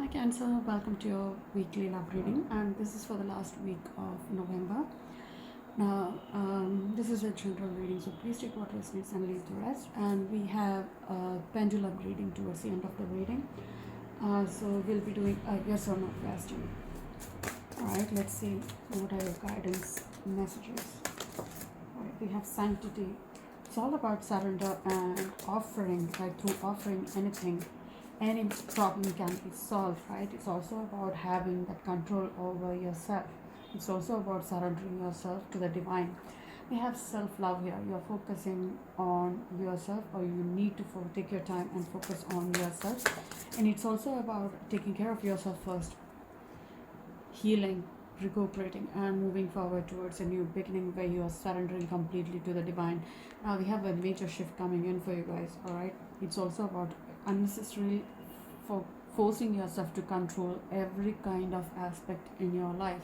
Hi Cancer, welcome to your weekly love reading, and this is for the last week of November. Now, this is a general reading, so please take what resonates and leave the rest. And we have a pendulum reading towards the end of the reading. So we'll be doing a yes or no question. Alright, let's see what are your guidance messages. Alright, we have sanctity. It's all about surrender and offering, like through offering anything, any problem can be solved, right? It's also about having that control over yourself. It's also about surrendering yourself to the divine. We have self-love here. You're focusing on yourself, or you need to take your time and focus on yourself. And it's also about taking care of yourself first, healing, recuperating, and moving forward towards a new beginning where you are surrendering completely to the divine. Now we have a major shift coming in for you guys. All right, it's also about unnecessarily forcing yourself to control every kind of aspect in your life.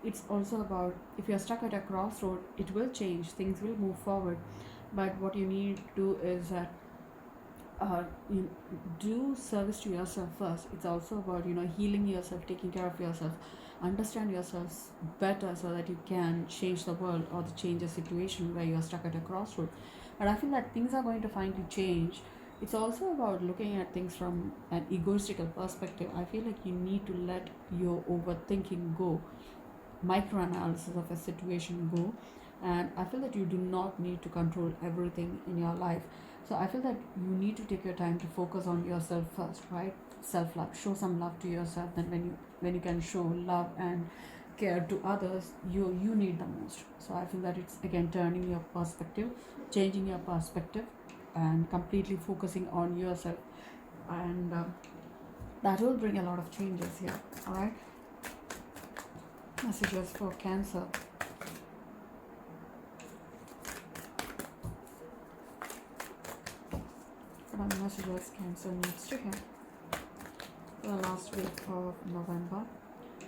It's also about, if you're stuck at a crossroad, it will change, things will move forward, but what you need to do is that you do service to yourself first. It's also about healing yourself, taking care of yourself, understand yourselves better so that you can change the world or the change a situation where you're stuck at a crossroad. But I feel that things are going to finally change. It's also about looking at things from an egoistical perspective. I feel like you need to let your overthinking go, microanalysis of a situation go, and I feel that you do not need to control everything in your life. So I feel that you need to take your time to focus on yourself first, right? Self-love, show some love to yourself. Then when you can show love and care to others, you need the most. So I feel that it's again turning your perspective, changing your perspective, and completely focusing on yourself, and that will bring a lot of changes here. All right, messages for Cancer. What are messages Cancer needs to hear for the last week of November?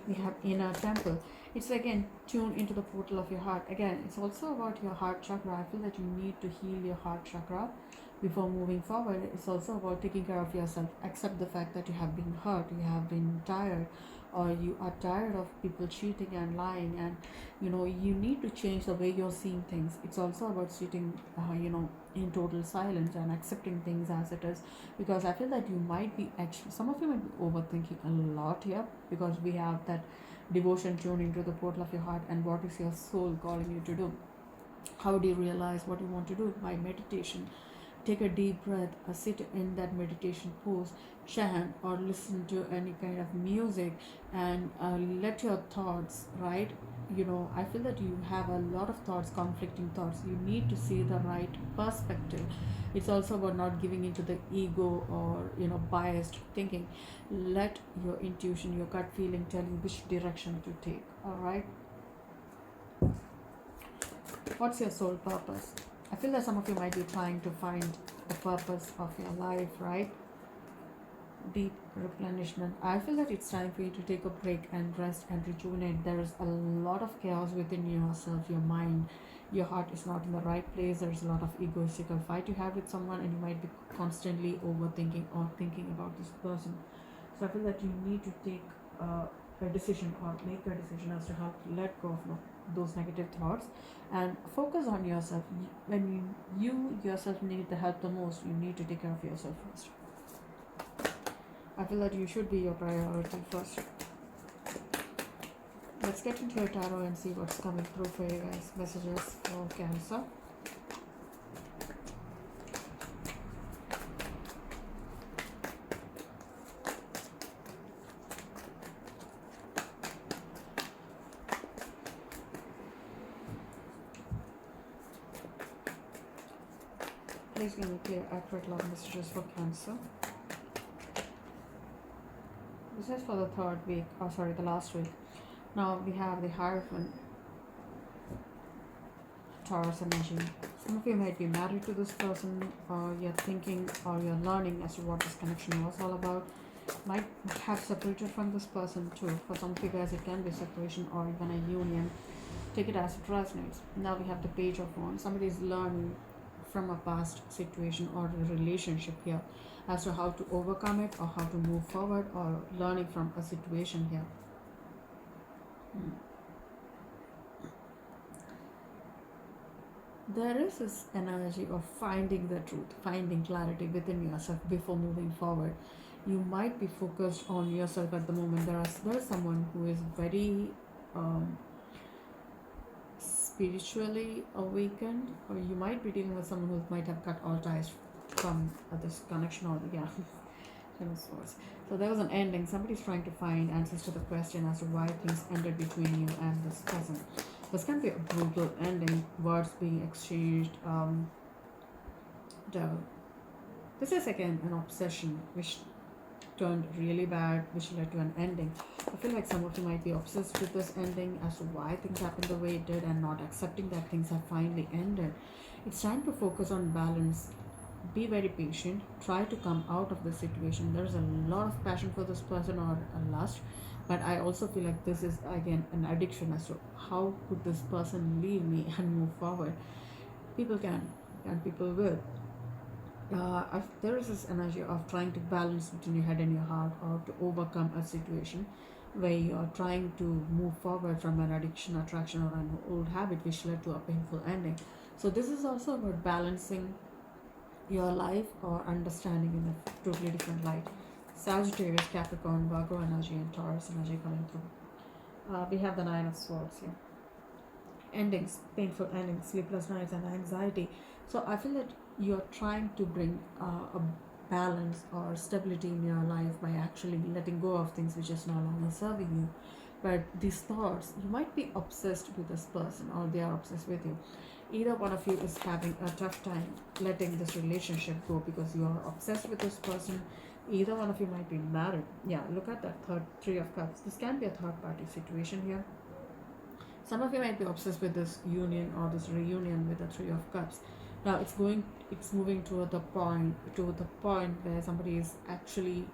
We have inner temple. It's again tuned into the portal of your heart. Again, it's also about your heart chakra. I feel that you need to heal your heart chakra before moving forward. It's also about taking care of yourself. Accept the fact that you have been hurt, you have been tired, or you are tired of people cheating and lying, and you need to change the way you're seeing things. It's also about sitting in total silence and accepting things as it is, because I feel that you might be, actually some of you might be overthinking a lot here, because we have that devotion tuned into the portal of your heart. And what is your soul calling you to do? How do you realize what you want to do? By meditation. Take a deep breath, sit in that meditation pose, chant or listen to any kind of music, and let your thoughts, right? I feel that you have a lot of thoughts, conflicting thoughts. You need to see the right perspective. It's also about not giving into the ego or biased thinking. Let your intuition, your gut feeling tell you which direction to take. All right, what's your soul purpose? I feel that some of you might be trying to find the purpose of your life, right? Deep replenishment. I feel that it's time for you to take a break and rest and rejuvenate. There is a lot of chaos within yourself, your mind. Your heart is not in the right place. There's a lot of egoistical fight you have with someone, and you might be constantly overthinking or thinking about this person. So I feel that you need to take a decision, or make a decision as to how to let go of those negative thoughts and focus on yourself. When you yourself need the help the most, you need to take care of yourself first. I feel that you should be your priority first. Let's get into your tarot and see what's coming through for you guys. Messages for Cancer. Please give me clear, accurate love messages for Cancer. This is for the third week, the last week. Now we have the Hierophant, Taurus energy. Some of you might be married to this person, or you're thinking, or you're learning as to what this connection was all about. Might have separated from this person too. For some of you guys, it can be separation or even a union. Take it as it resonates. Now we have the Page of Wands. Somebody is learning from a past situation or a relationship here, as to how to overcome it or how to move forward, or learning from a situation here. Hmm. There is this energy of finding the truth, finding clarity within yourself before moving forward. You might be focused on yourself at the moment. There is someone who is very um, spiritually awakened, or you might be dealing with someone who might have cut all ties from this connection, or yeah. Source. So there was an ending. Somebody's trying to find answers to the question as to why things ended between you and this person. This can be a brutal ending, words being exchanged. Devil. This is again an obsession which turned really bad, which led to an ending. I feel like some of you might be obsessed with this ending as to why things happened the way it did, and not accepting that things have finally ended. It's time to focus on balance. Be very patient. Try to come out of the situation. There's a lot of passion for this person, or a lust, but I also feel like this is again an addiction as to how could this person leave me and move forward. People can, and people will. There is this energy of trying to balance between your head and your heart, or to overcome a situation where you are trying to move forward from an addiction, attraction, or an old habit which led to a painful ending. So this is also about balancing your life, or understanding in a totally different light. Sagittarius, Capricorn, Virgo energy, and Taurus energy coming through. We have the Nine of Swords here. Endings, painful endings, sleepless nights, and anxiety. So I feel that you're trying to bring a balance or stability in your life by actually letting go of things which is no longer serving you. But these thoughts, you might be obsessed with this person, or they are obsessed with you. Either one of you is having a tough time letting this relationship go because you are obsessed with this person. Either one of you might be married. Yeah, look at that Three of Cups. This can be a third party situation here. Some of you might be obsessed with this union or this reunion with the Three of Cups. Now it's moving to the point where somebody is actually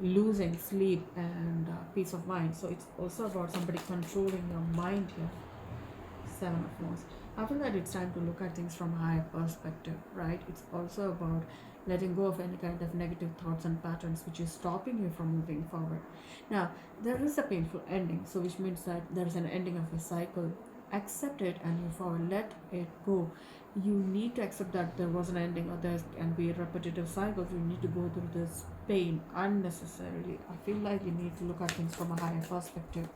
losing sleep and peace of mind. So it's also about somebody controlling your mind here. Seven of Wands. After that, it's time to look at things from a higher perspective, right? It's also about letting go of any kind of negative thoughts and patterns which is stopping you from moving forward. Now, there is a painful ending, so which means that there is an ending of a cycle. Accept it and move forward. Let it go. You need to accept that there was an ending, or there can be repetitive cycles. You need to go through this pain unnecessarily. I feel like you need to look at things from a higher perspective.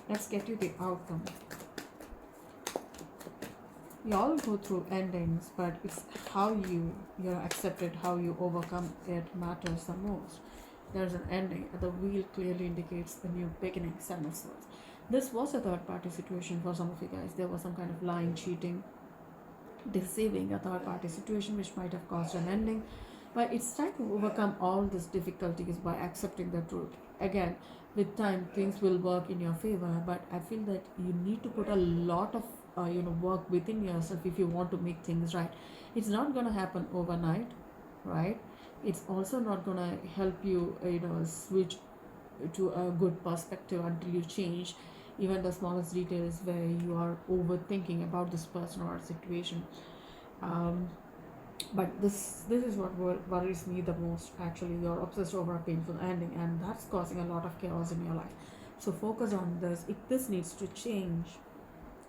Let's get you the outcome. We all go through endings, but it's how you accept it, how you overcome it matters the most. There's an ending. The wheel clearly indicates a new beginning. Seven of Swords. This was a third party situation for some of you guys. There was some kind of lying, cheating, deceiving, a third party situation which might have caused an ending. But it's time to overcome all these difficulties by accepting the truth. Again, with time things will work in your favor, but I feel that you need to put a lot of work within yourself if you want to make things right. It's not going to happen overnight, right? It's also not going to help you switch to a good perspective until you change even the smallest details where you are overthinking about this person or situation. But this is what worries me the most. Actually, you're obsessed over a painful ending, and that's causing a lot of chaos in your life. So focus on this. If this needs to change,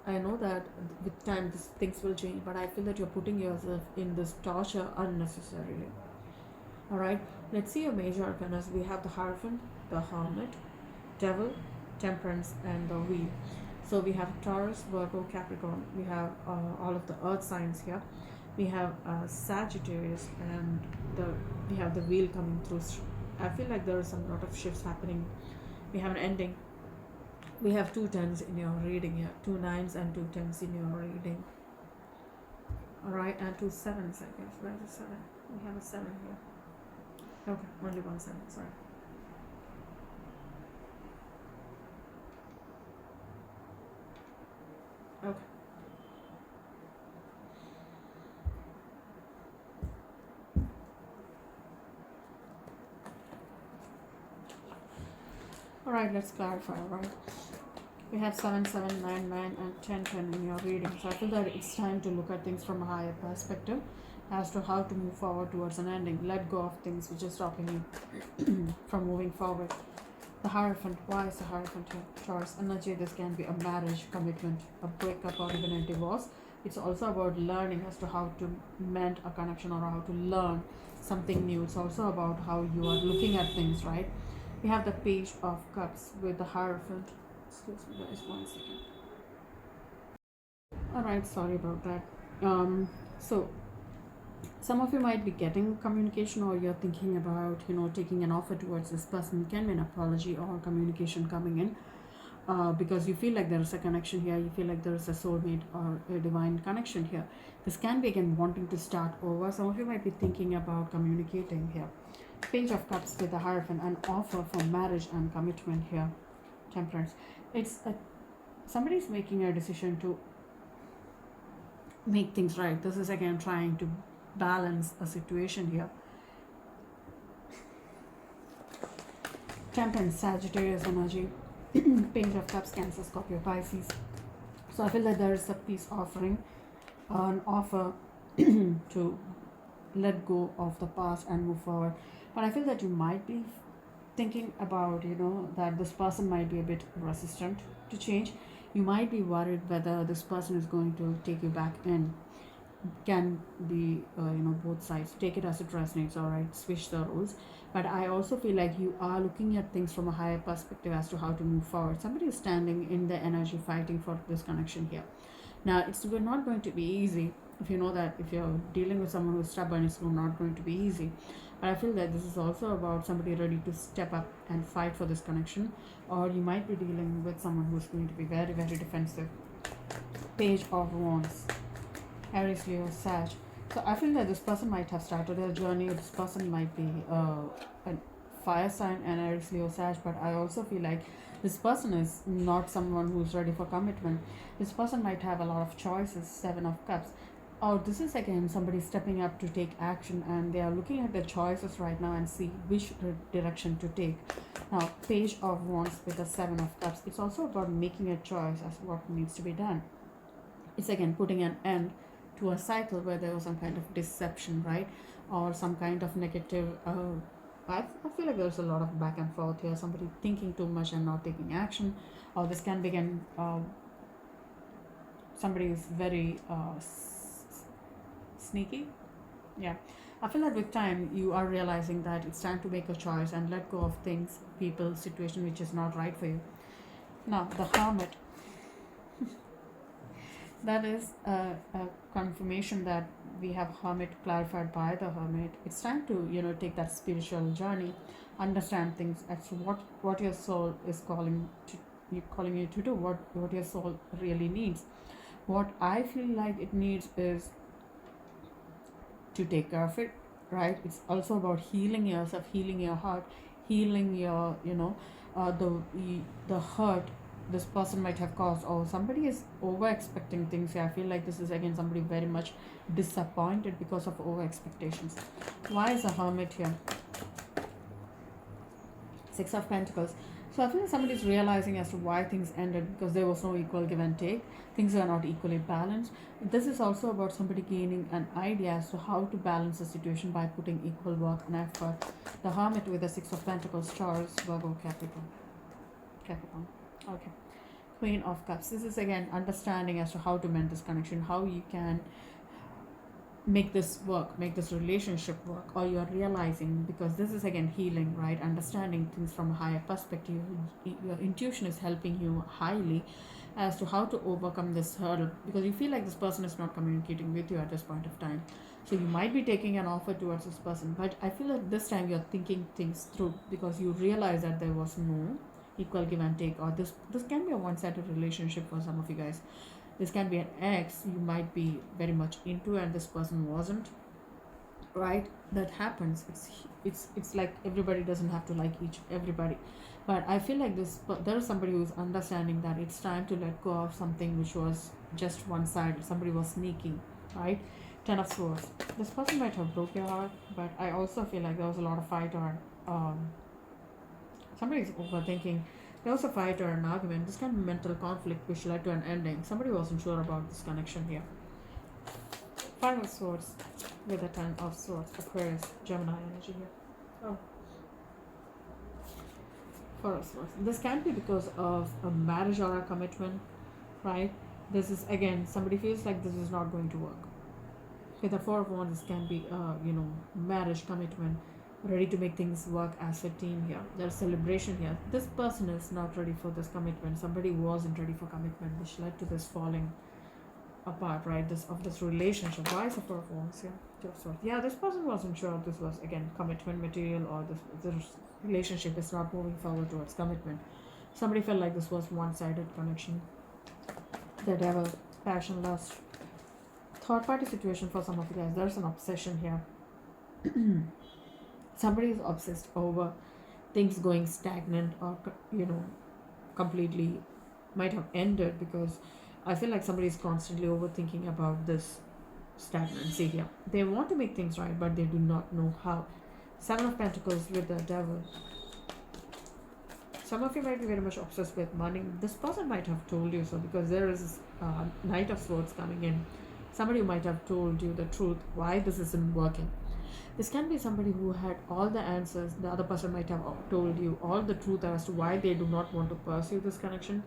I know that with time things will change, but I feel that you're putting yourself in this torture unnecessarily. Alright, let's see your major arcana. We have the Hierophant, the Hermit, Devil, Temperance, and the Wheel. So we have Taurus, Virgo, Capricorn. We have all of the earth signs here. We have Sagittarius, and we have the Wheel coming through. I feel like there is a lot of shifts happening. We have an ending. We have 2 10s in your reading here, 2 9s and 2 10s in your reading. Alright, and 2 7s, I guess. Where's the 7? We have a 7 here. Okay, only 1 7, sorry. Okay. Alright, let's clarify, alright? We have 7 7 9 9 and 10 10 in your reading. So I feel that it's time to look at things from a higher perspective. as to how to move forward towards an ending. Let go of things which is stopping you from moving forward. The Hierophant. Why is the Hierophant here? Taurus energy. This can be a marriage, commitment, a breakup, or even a divorce. It's also about learning as to how to mend a connection or how to learn something new. It's also about how you are looking at things, right? We have the Page of Cups with the Hierophant. Excuse me, guys, 1 second. Alright, sorry about that. So some of you might be getting communication, or you're thinking about taking an offer towards this person. It can be an apology or communication coming in, because you feel like there is a connection here, you feel like there is a soulmate or a divine connection here. This can be again wanting to start over. Some of you might be thinking about communicating here. Page of Cups with the Hierophant, an offer for marriage and commitment here. Temperance. It's somebody's making a decision to make things right. This is again trying to balance a situation here. Temperance, Sagittarius energy. Page of Cups, Cancer, Scorpio, Pisces. So I feel that there is a peace offering, an offer to let go of the past and move forward. But I feel that you might be thinking about that this person might be a bit resistant to change. You might be worried whether this person is going to take you back in. Can be both sides. Take it as it resonates. All right, switch the roles. But I also feel like you are looking at things from a higher perspective as to how to move forward. Somebody is standing in the energy fighting for this connection here. Now it's not going to be easy. If you know that if you're dealing with someone who's stubborn, it's not going to be easy. But I feel that this is also about somebody ready to step up and fight for this connection. Or you might be dealing with someone who's going to be very, very defensive. Page of Wands. Aries, Leo, Sag. So I feel that this person might have started a journey. This person might be a fire sign and Aries, Leo, Sag. But I also feel like this person is not someone who's ready for commitment. This person might have a lot of choices. 7 of Cups. Or this is again somebody stepping up to take action, and they are looking at their choices right now and see which direction to take. Now, Page of Wands with the 7 of Cups. It's also about making a choice as what needs to be done. It's again putting an end to a cycle where there was some kind of deception, right? Or some kind of negative. I feel like there's a lot of back and forth here. Somebody thinking too much and not taking action. Or this can begin. Somebody is very sneaky. Yeah, I feel that with time you are realizing that it's time to make a choice and let go of things, people, situation which is not right for you. Now the Hermit. That is a confirmation that we have Hermit clarified by the Hermit. It's time to take that spiritual journey, understand things as to what your soul is calling you to do, what your soul really needs. What I feel like it needs is to take care of it, right? It's also about healing yourself, healing your heart, healing your the hurt this person might have caused, or somebody is over expecting things here. I feel like this is again somebody very much disappointed because of over expectations. Why is a Hermit here? 6 of Pentacles. So I feel like somebody is realizing as to why things ended, because there was no equal give and take. Things are not equally balanced. This is also about somebody gaining an idea as to how to balance the situation by putting equal work and effort. The Hermit with the 6 of Pentacles, Taurus, Virgo, Capricorn. Okay. Queen of Cups. This is again understanding as to how to mend this connection, how you can make this work, make this relationship work, or you're realizing, because this is again healing, right? Understanding things from a higher perspective. Your intuition is helping you highly as to how to overcome this hurdle, because you feel like this person is not communicating with you at this point of time. So you might be taking an offer towards this person, but I feel like this time you're thinking things through, because you realize that there was no equal give and take, or this can be a one-sided relationship for some of you guys. This can be an ex you might be very much into and this person wasn't, right? That happens. It's like everybody doesn't have to like everybody, but I feel like there is somebody who's understanding that it's time to let go of something which was just one-sided. Somebody was sneaky, right? 10 of Swords. This person might have broke your heart, but I also feel like there was a lot of fight, or somebody's overthinking. There was a fight or an argument. This kind of mental conflict which led to an ending. Somebody wasn't sure about this connection here. 5 of Swords with the Ten of Swords, Aquarius, Gemini energy here. Oh, Four of Swords. This can be because of a marriage or a commitment, right? This is again, somebody feels like this is not going to work. With the Four of Wands, this can be marriage commitment, ready to make things work as a team here. There's celebration here. This person is not ready for this commitment. Somebody wasn't ready for commitment, which led to this falling apart, right? This relationship. Why is the Four of Wands here? Two of Swords. Yeah, this person wasn't sure this was again commitment material, or this relationship is not moving forward towards commitment. Somebody felt like this was one-sided connection. The Devil, passion, lust, third party situation for some of you guys. There's an obsession here. Somebody is obsessed over things going stagnant, or completely might have ended, because I feel like somebody is constantly overthinking about this stagnancy here. They want to make things right, but they do not know how. Seven of Pentacles with the Devil. Some of you might be very much obsessed with money. This person might have told you so, because there is Knight of Swords coming in. Somebody might have told you the truth, why this isn't working. This can be somebody who had all the answers. The other person might have told you all the truth as to why they do not want to pursue this connection.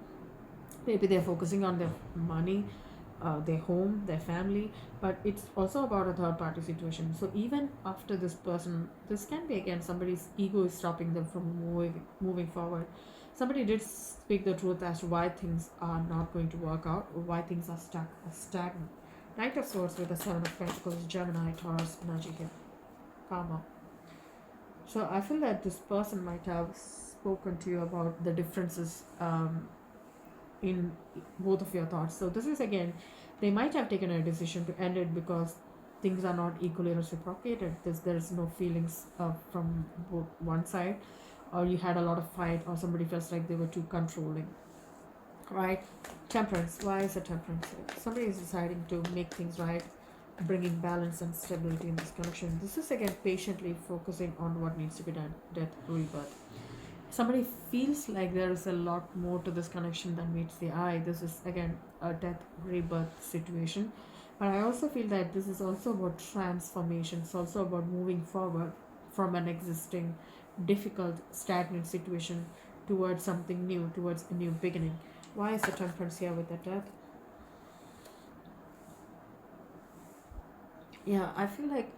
Maybe they're focusing on their money, their home, their family, but it's also about a third party situation. So even after this person, this can be again somebody's ego is stopping them from moving forward. Somebody did speak the truth as to why things are not going to work out, or why things are stuck or stagnant. Knight of Swords with the Seven of Pentacles, Gemini, Taurus energy here. Karma. So I feel that this person might have spoken to you about the differences in both of your thoughts. So this is again, they might have taken a decision to end it because things are not equally reciprocated. There's no feelings from both one side, or you had a lot of fight, or somebody feels like they were too controlling, right? Temperance. Why is it Temperance? Somebody is deciding to make things right, bringing balance and stability in this connection. This is again patiently focusing on what needs to be done. Death, rebirth. Somebody feels like there is a lot more to this connection than meets the eye. This is again a death rebirth situation. But I also feel that this is also about transformation. It's also about moving forward from an existing difficult stagnant situation towards something new, towards a new beginning. Why is the Temperance here with the death? Yeah, I feel like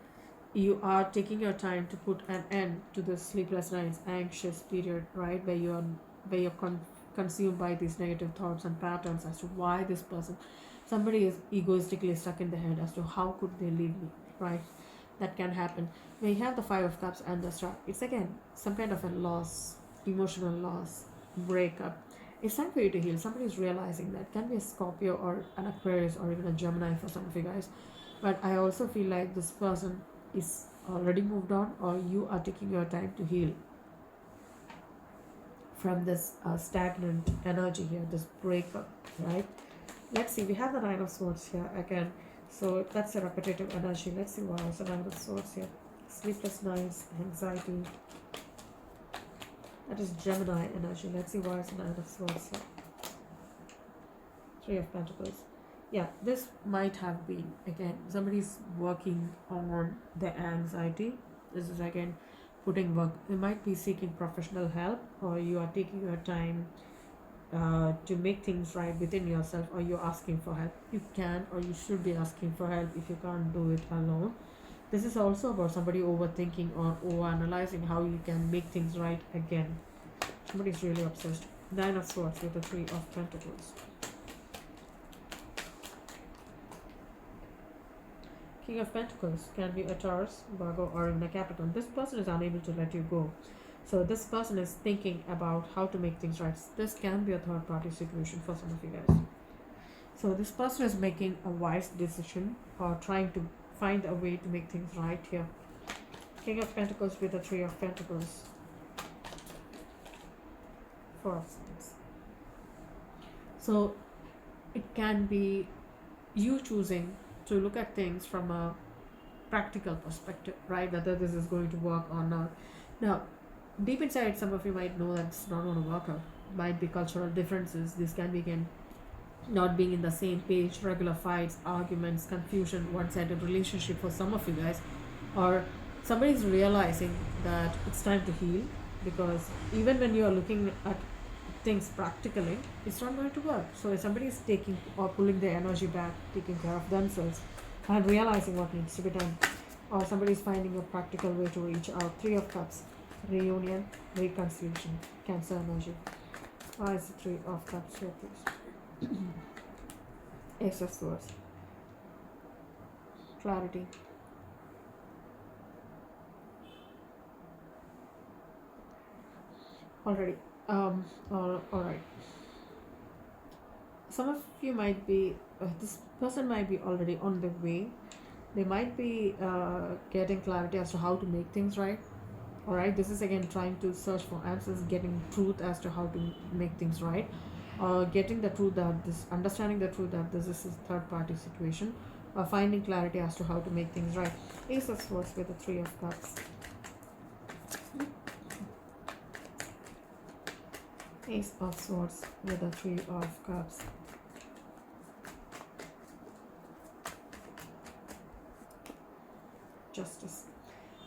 you are taking your time to put an end to the sleepless nights, anxious period, right, where you're consumed by these negative thoughts and patterns as to why this person, somebody is egoistically stuck in the head as to how could they leave me, right? That can happen. When you have the Five of Cups and the Star, it's again some kind of a loss, emotional loss, breakup. It's time for you to heal. Somebody is realizing that. Can be a Scorpio or an Aquarius or even a Gemini for some of you guys. But I also feel like this person is already moved on, or you are taking your time to heal from this stagnant energy here, this breakup, right? Let's see, we have the Nine of Swords here again, so that's a repetitive energy. Let's see why is the Nine of Swords here. Sleepless nights, anxiety, that is Gemini energy. Let's see why is the Nine of Swords here. Three of Pentacles. Yeah, this might have been again somebody's working on the anxiety. This is again putting work. You might be seeking professional help, or you are taking your time to make things right within yourself, or you're asking for help. You can, or you should be asking for help if you can't do it alone. This is also about somebody overthinking or overanalyzing how you can make things right again. Somebody's really obsessed. Nine of Swords with the Three of Pentacles. King of Pentacles can be a Taurus, Virgo, or even a Capricorn. This person is unable to let you go. So this person is thinking about how to make things right. This can be a third party situation for some of you guys. So this person is making a wise decision, or trying to find a way to make things right here. King of Pentacles with the Three of Pentacles. Four of Swords. So it can be you choosing to look at things from a practical perspective, right? Whether this is going to work or not. Now, deep inside, some of you might know that it's not going to work out. Might be cultural differences. This can be again not being in the same page, regular fights, arguments, confusion, one-sided relationship for some of you guys, or somebody's realizing that it's time to heal, because even when you are looking at things practically, it's not going to work. So if somebody is taking or pulling their energy back, taking care of themselves, and realizing what needs to be done, or somebody is finding a practical way to reach out. Three of Cups, reunion, reconciliation, Cancer energy. Why is the Three of Cups here, please? Ace of Swords, clarity. Already, all right. Some of you might be, this person might be already on the way. They might be getting clarity as to how to make things right. All right, this is again trying to search for answers, getting truth as to how to make things right, getting the truth that this, understanding the truth that this is a third party situation, finding clarity as to how to make things right. Ace of Swords with the Three of Cups. Ace of Swords with the Three of Cups. Justice.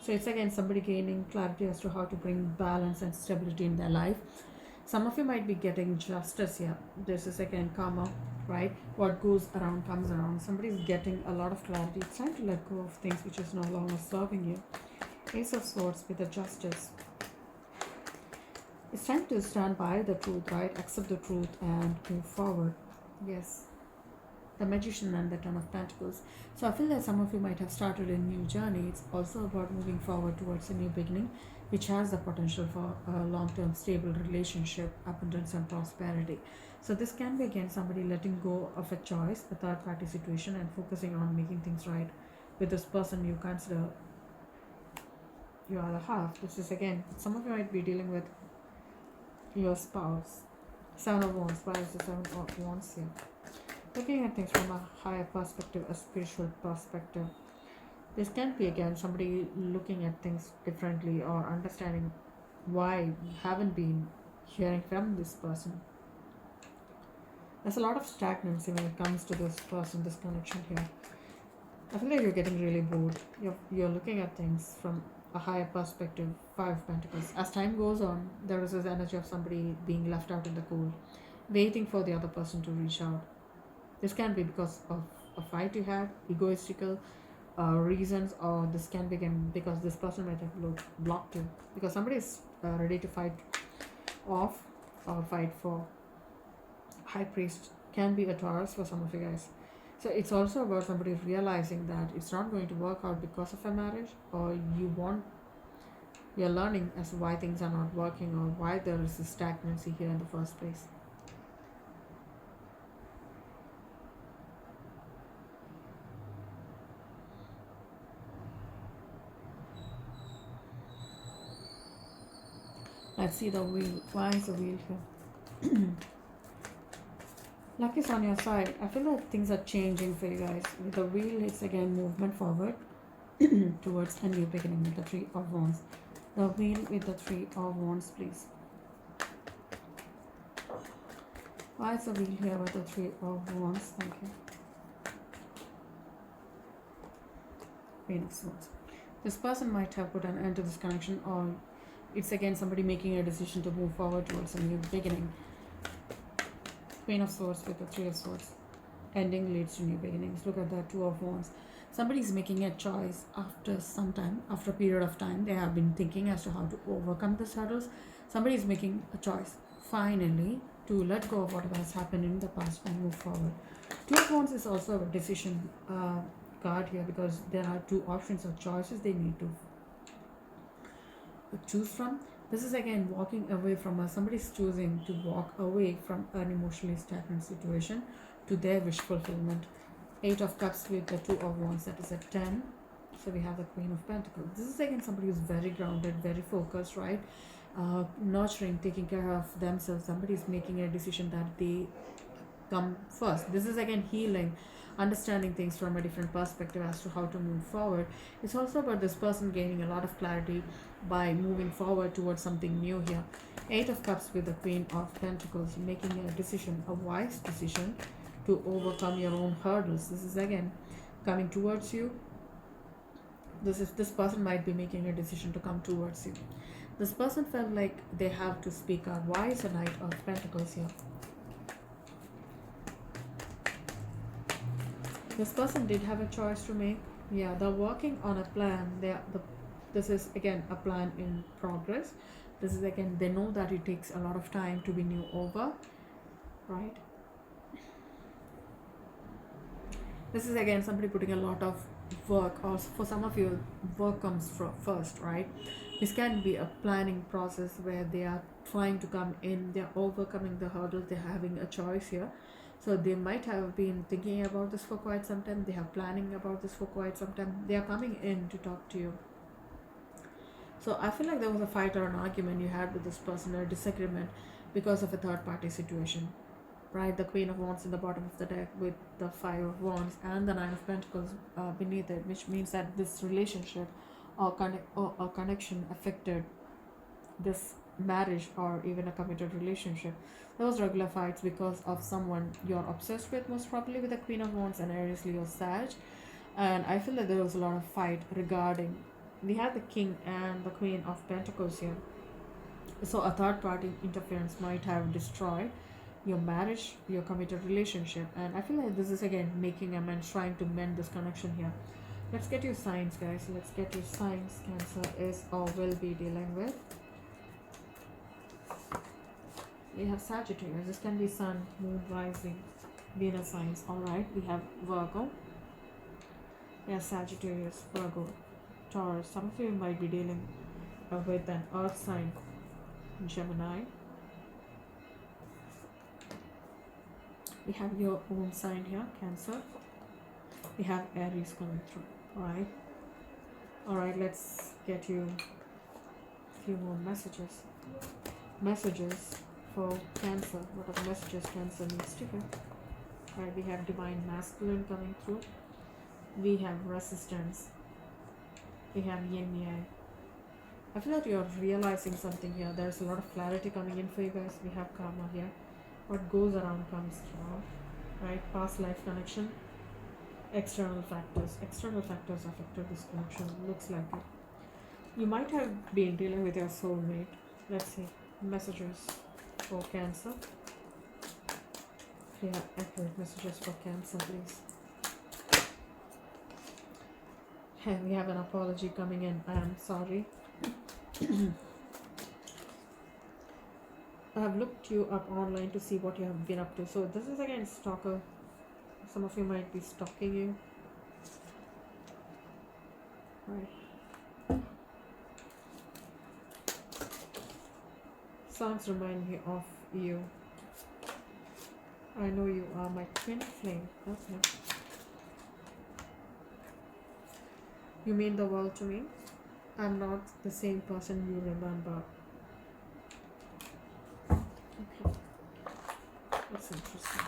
So it's again somebody gaining clarity as to how to bring balance and stability in their life. Some of you might be getting justice here. This is again karma, right? What goes around comes around. Somebody's getting a lot of clarity. It's time to let go of things which is no longer serving you. Ace of Swords with the Justice. It's time to stand by the truth, right? Accept the truth and move forward. Yes. The Magician and the Ten of Pentacles. So I feel that some of you might have started a new journey. It's also about moving forward towards a new beginning, which has the potential for a long-term stable relationship, abundance and prosperity. So this can be again somebody letting go of a choice, a third-party situation, and focusing on making things right with this person you consider your other half. This is again, some of you might be dealing with your spouse. Seven of Wands. Why is the Seven of Wands here? Looking at things from a higher perspective, a spiritual perspective. This can be again somebody looking at things differently or understanding why you haven't been hearing from this person. There's a lot of stagnancy when it comes to this person, this connection here. I feel like you're getting really bored. You're looking at things from a higher perspective. Five of Pentacles. As time goes on, there is this energy of somebody being left out in the cold, waiting for the other person to reach out. This can be because of a fight you had, egoistical reasons, or this can be because this person might have blocked you. Because somebody is ready to fight off or fight for. High Priest can be a Taurus for some of you guys. So it's also about somebody realizing that it's not going to work out because of a marriage, or you're learning as to why things are not working or why there is this stagnancy here in the first place. Let's see the wheel. Why is the wheel here? Luck is on your side. I feel like things are changing for you guys. With the wheel, it's again movement forward towards a new beginning with the Three of Wands. The wheel with the Three of Wands, please. Why is the wheel here with the Three of Wands? Thank you. Queen of Swords. This person might have put an end to this connection, or it's again somebody making a decision to move forward towards a new beginning. Queen of Swords with the Three of Swords. Ending leads to new beginnings. Look at that, Two of Wands. Somebody's making a choice after some time, after a period of time. They have been thinking as to how to overcome these hurdles. Somebody's making a choice, finally, to let go of whatever has happened in the past and move forward. Two of Wands is also a decision card here, because there are two options or choices they need to choose from. This is again walking away from somebody's choosing to walk away from an emotionally stagnant situation to their wish fulfillment. Eight of Cups with the Two of Wands, that is a 10. So we have the Queen of Pentacles. This is again somebody who's very grounded, very focused, right? Nurturing, taking care of themselves. Somebody is making a decision that they come first. This is again healing, understanding things from a different perspective as to how to move forward. It's also about this person gaining a lot of clarity by moving forward towards something new here. 8 of Cups with the Queen of Pentacles, making a decision, a wise decision to overcome your own hurdles. This is again coming towards you. This person might be making a decision to come towards you. This person felt like they have to speak out. Why is the Knight of Pentacles here? This person did have a choice to make. Yeah, they're working on a plan. This is again a plan in progress. This is again, they know that it takes a lot of time to be new over, right? This is again somebody putting a lot of work, or for some of you, work comes first, right? This can be a planning process where they are trying to come in, they're overcoming the hurdles, they're having a choice here. So they might have been thinking about this for quite some time, they have planning about this for quite some time, they are coming in to talk to you. So I feel like there was a fight or an argument you had with this person, or a disagreement because of a third party situation, right? The Queen of Wands in the bottom of the deck with the Five of Wands and the Nine of Pentacles beneath it, which means that this relationship or connection affected this marriage or even a committed relationship. There was regular fights because of someone you're obsessed with, most probably with the Queen of Wands and Aries, Leo, Sag. And I feel that there was a lot of fight regarding, we have the King and the Queen of Pentacles here. So a third party interference might have destroyed your marriage, your committed relationship. And I feel like this is again making amends, trying to mend this connection here. Let's get you signs, guys. Let's get you signs Cancer is or will be dealing with. We have Sagittarius. This can be Sun, Moon, Rising, Venus signs. Alright, we have Virgo. We have Sagittarius, Virgo, Taurus. Some of you might be dealing with an Earth sign, Gemini. We have your own sign here, Cancer. We have Aries coming through. Alright, let's get you a few more messages. Messages for Cancer. What are the messages Cancer needs to hear? Alright, we have Divine Masculine coming through. We have Resistance. We have Yin Yang. I feel like you're realizing something here. There's a lot of clarity coming in for you guys. We have Karma here. What goes around comes around. Right? Past life connection. External factors. External factors affected this connection. Looks like it. You might have been dealing with your soulmate. Let's see. Messages for Cancer. Yeah, accurate messages for Cancer, please. Hey, we have an apology coming in. I am sorry. I have looked you up online to see what you have been up to. So this is again stalker. Some of you might be stalking you. Right. Songs remind me of you. I know you are my twin flame. Okay. You mean the world to me. I'm not the same person you remember. Okay. That's interesting.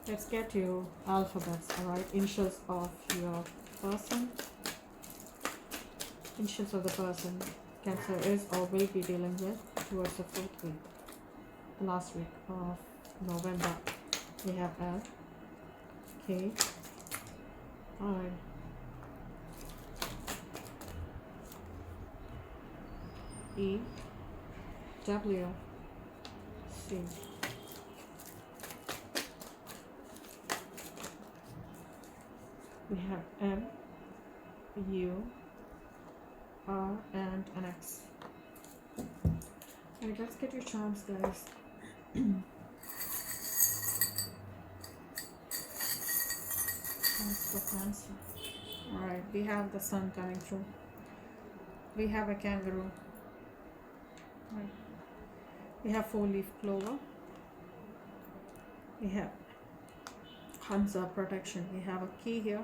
Let's get you alphabets, alright? Initials of your person. Initials of the person Cancer is or will be dealing with towards the 4th week. Last week of November. We have L, K, I, E, W, C. We have M, U, R, and an X. Alright, let's get your charms, guys. Charms for Cancer. Alright, we have the Sun coming through. We have a kangaroo. Right. We have 4-leaf clover. We have Hamza protection. We have a key here.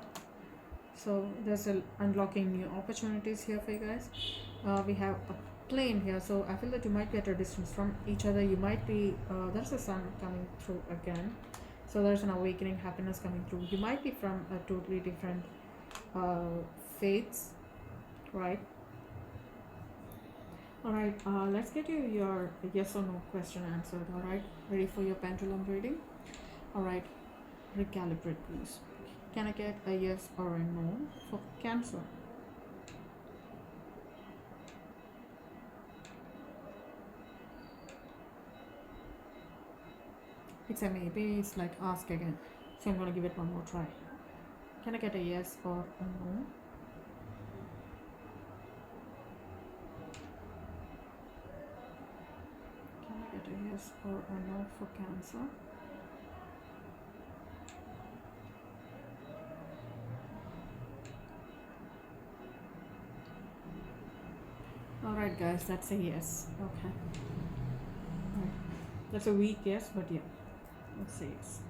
So there's a unlocking new opportunities here for you guys. We have a plane here. So I feel that you might be at a distance from each other. You might be, there's a sun coming through again. So there's an awakening, happiness coming through. You might be from a totally different faiths, right? All right, let's get you your yes or no question answered. All right, ready for your pendulum reading? All right, recalibrate, please. Can I get a yes or a no for Cancer? It's a maybe, it's like ask again. So I'm going to give it one more try. Can I get a yes or a no? Can I get a yes or a no for Cancer? Alright, guys, that's a yes. Okay. Right. That's a weak yes, but yeah, let's say yes.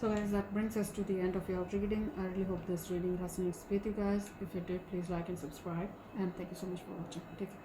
So, guys, that brings us to the end of your reading. I really hope this reading resonates with you guys. If it did, please like and subscribe. And thank you so much for watching. Take care.